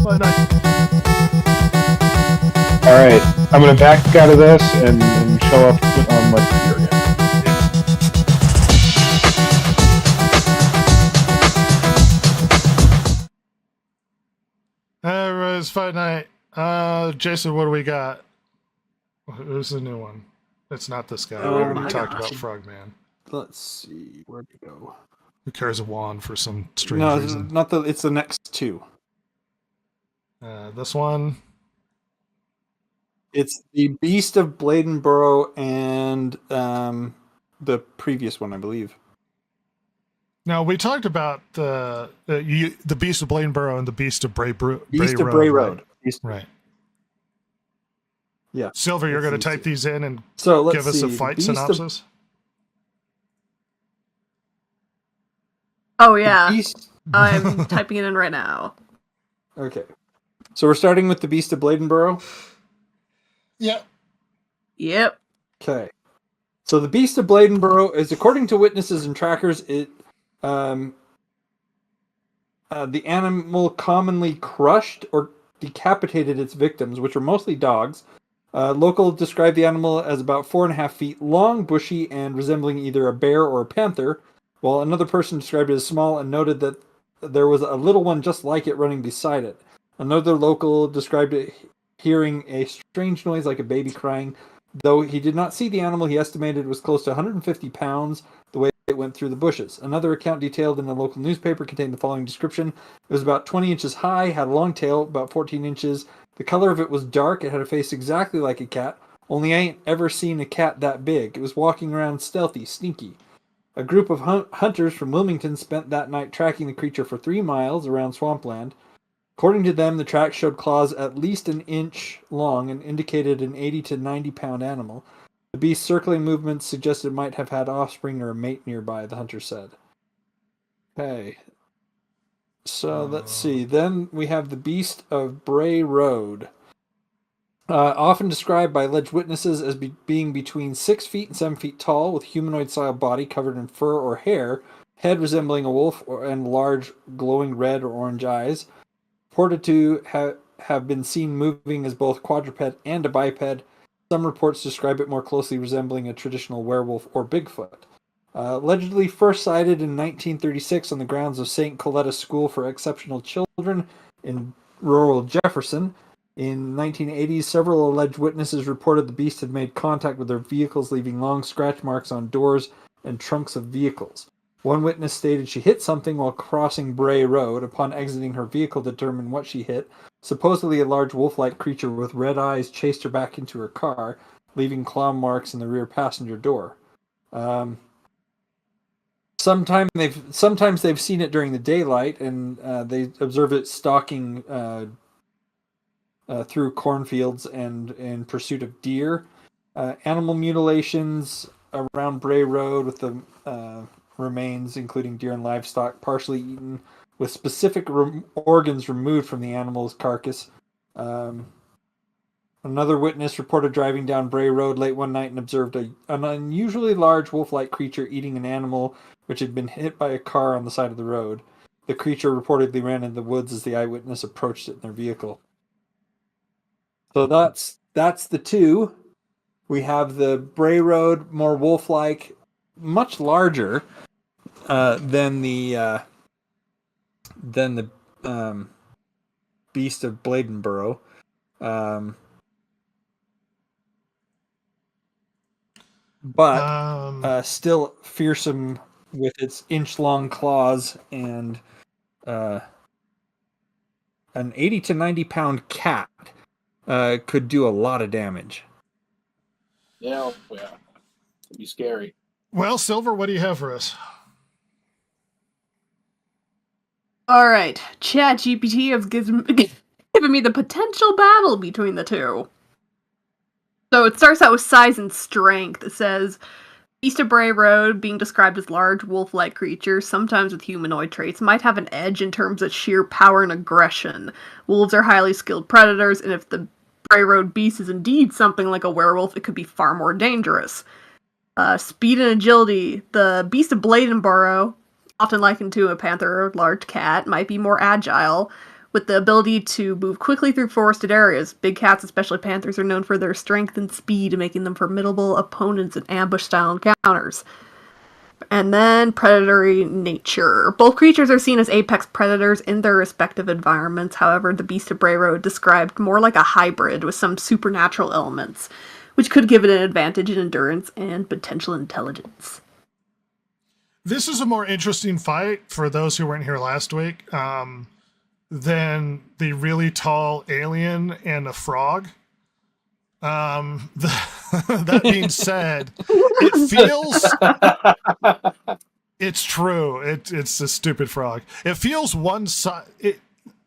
Fight night. All right, I'm gonna back out of this and show up on my computer again. Everybody's fight night. Jason, what do we got? Who's the new one? It's not this guy. We already talked about Frogman. Let's see, where'd it go? Who carries a wand for some strange reason? No, not it's the next two. This one. It's the Beast of Bladenboro and the previous one, I believe. Now, we talked about the Beast of Bladenboro and the Beast of Bray Road. Beast of Bray Road. Right. Yeah. Silver, you're going to type these in and give us a fight synopsis? Oh, yeah. I'm typing it in right now. Okay. So we're starting with the Beast of Bladenboro? Yep. Yep. Okay. So the Beast of Bladenboro is, according to witnesses and trackers, the animal commonly crushed or decapitated its victims, which were mostly dogs. Local described the animal as about 4.5 feet long, bushy, and resembling either a bear or a panther, while another person described it as small and noted that there was a little one just like it running beside it. Another local described it hearing a strange noise like a baby crying. Though he did not see the animal, he estimated it was close to 150 pounds the way it went through the bushes. Another account detailed in a local newspaper contained the following description. It was about 20 inches high, had a long tail, about 14 inches. The color of it was dark. It had a face exactly like a cat, only I ain't ever seen a cat that big. It was walking around stealthy, sneaky. A group of hunters from Wilmington spent that night tracking the creature for 3 miles around swampland. According to them, the tracks showed claws at least an inch long and indicated an 80 to 90 pound animal. The beast's circling movements suggested it might have had offspring or a mate nearby, the hunter said. Okay. So let's see. Then we have the Beast of Bray Road. Often described by alleged witnesses as being between 6 feet and 7 feet tall, with humanoid-style body covered in fur or hair, head resembling a wolf, and large glowing red or orange eyes. Reported to have been seen moving as both quadruped and a biped. Some reports describe it more closely resembling a traditional werewolf or Bigfoot. Allegedly first sighted in 1936 on the grounds of St. Coletta School for Exceptional Children in rural Jefferson. In 1980s, several alleged witnesses reported the beast had made contact with their vehicles, leaving long scratch marks on doors and trunks of vehicles. One witness stated she hit something while crossing Bray Road. Upon exiting her vehicle to determine what she hit, supposedly a large wolf-like creature with red eyes chased her back into her car, leaving claw marks in the rear passenger door. Sometimes they've seen it during the daylight, and they observe it stalking through cornfields and in pursuit of deer. Animal mutilations around Bray Road with the remains, including deer and livestock, partially eaten, with specific organs removed from the animal's carcass. Another witness reported driving down Bray Road late one night and observed an unusually large wolf-like creature eating an animal which had been hit by a car on the side of the road. The creature reportedly ran into the woods as the eyewitness approached it in their vehicle. So that's the two. We have the Bray Road, more wolf-like, much larger than the Beast of Bladenboro. But still fearsome with its inch-long claws, and an 80 to 90 pound cat could do a lot of damage. Yeah, it'd be scary. Well, Silver, what do you have for us? All right, ChatGPT has given me the potential battle between the two. So it starts out with size and strength. It says, Beast of Bray Road, being described as large wolf-like creatures, sometimes with humanoid traits, might have an edge in terms of sheer power and aggression. Wolves are highly skilled predators, and if the Bray Road beast is indeed something like a werewolf, it could be far more dangerous. Speed and agility. The Beast of Bladenboro, often likened to a panther or large cat, might be more agile. with the ability to move quickly through forested areas. Big cats, especially panthers, are known for their strength and speed, making them formidable opponents in ambush-style encounters. And then predatory nature. Both creatures are seen as apex predators in their respective environments. However, the Beast of Bray Road described more like a hybrid with some supernatural elements, which could give it an advantage in endurance and potential intelligence. This is a more interesting fight for those who weren't here last week than the really tall alien and a frog. That being said, it feels... It's true. It's a stupid frog. It feels one side...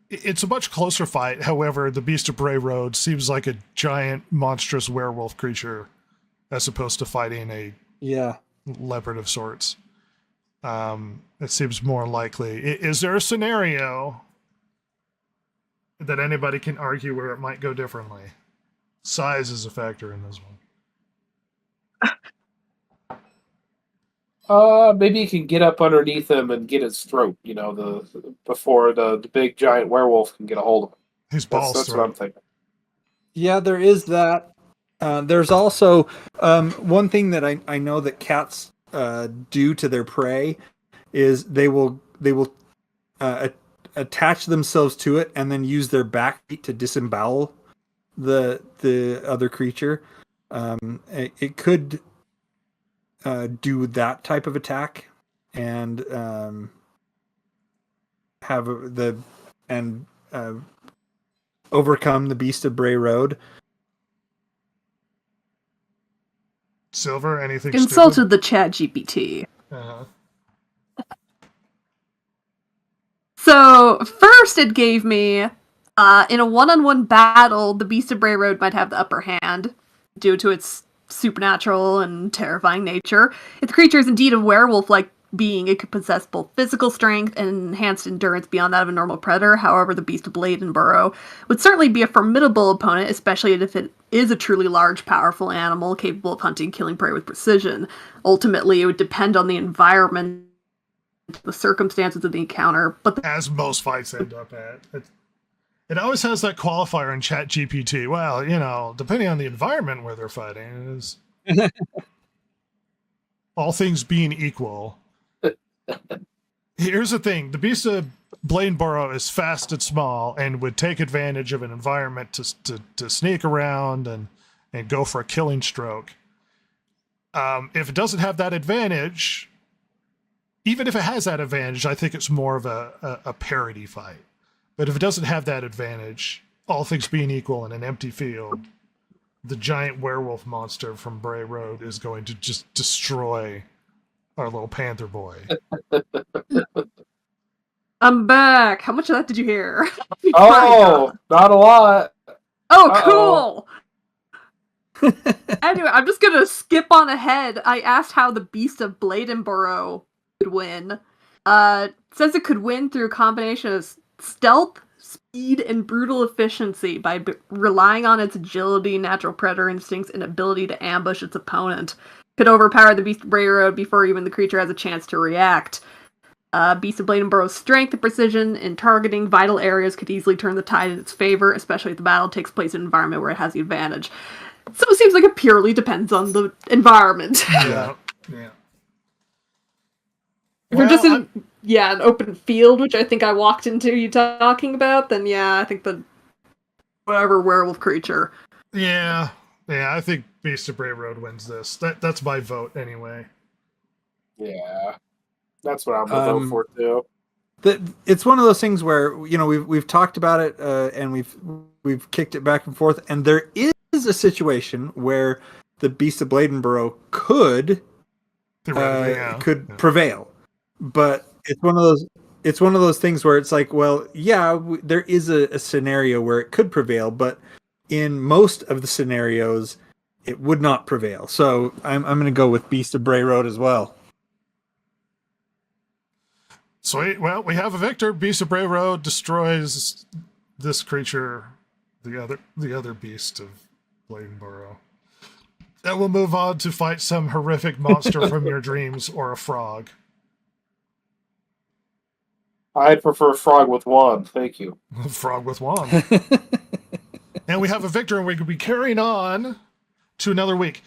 It's a much closer fight. However, the Beast of Bray Road seems like a giant, monstrous werewolf creature as opposed to fighting a leopard of sorts. It seems more likely. Is there a scenario that anybody can argue where it might go differently? Size is a factor in this one. Maybe you can get up underneath him and get his throat, before the big giant werewolf can get a hold of him. His balls. That's what I'm thinking. Yeah, there is that. There's also one thing that I know that cats do to their prey is they will attach themselves to it and then use their back feet to disembowel the other creature. It could do that type of attack and overcome the Beast of Bray Road. Silver, anything Consulted stupid? the chat GPT. Uh-huh. So, first it gave me, in a one-on-one battle, the Beast of Bray Road might have the upper hand, due to its supernatural and terrifying nature. If the creature is indeed a werewolf-like being, it could possess both physical strength and enhanced endurance beyond that of a normal predator. However, the Beast of Bladenboro would certainly be a formidable opponent, especially if it is a truly large, powerful animal capable of hunting and killing prey with precision. Ultimately, it would depend on the environment, the circumstances of the encounter, but as most fights end up at. It always has that qualifier in Chat GPT. Well, depending on the environment where they're fighting, is all things being equal. Here's the thing: the Beast of Bladenboro is fast and small, and would take advantage of an environment to sneak around and go for a killing stroke. If it doesn't have that advantage, even if it has that advantage, I think it's more of a parity fight. But if it doesn't have that advantage, all things being equal in an empty field, the giant werewolf monster from Bray Road is going to just destroy our little panther boy. I'm back. How much of that did you hear? Not a lot. Oh, cool. Anyway, I'm just gonna skip on ahead. I asked how the Beast of Bladenboro could win. It says it could win through a combination of stealth, speed, and brutal efficiency by relying on its agility, natural predator instincts, and ability to ambush its opponent. Could overpower the Beast of Bray Road before even the creature has a chance to react. Beast of Bladenboro's strength and precision in targeting vital areas could easily turn the tide in its favor, especially if the battle takes place in an environment where it has the advantage. So it seems like it purely depends on the environment. Yeah. If you're just in an open field, which I think I walked into you talking about, then I think the whatever werewolf creature. Yeah, I think Beast of Bray Road wins this. That's my vote anyway. Yeah, that's what I'm gonna vote for too. It's one of those things where we've talked about it and we've kicked it back and forth, and there is a situation where the Beast of Bladenboro could prevail, but it's one of those things where it's like, well, there is a scenario where it could prevail, but in most of the scenarios, it would not prevail. So I'm going to go with Beast of Bray Road as well. Sweet. Well, we have a victor. Beast of Bray Road destroys this creature, the other Beast of Bladenboro. Then we'll move on to fight some horrific monster from your dreams or a frog. I'd prefer frog with wand. Thank you. Frog with wand. And we have a victor, and we could be carrying on to another week.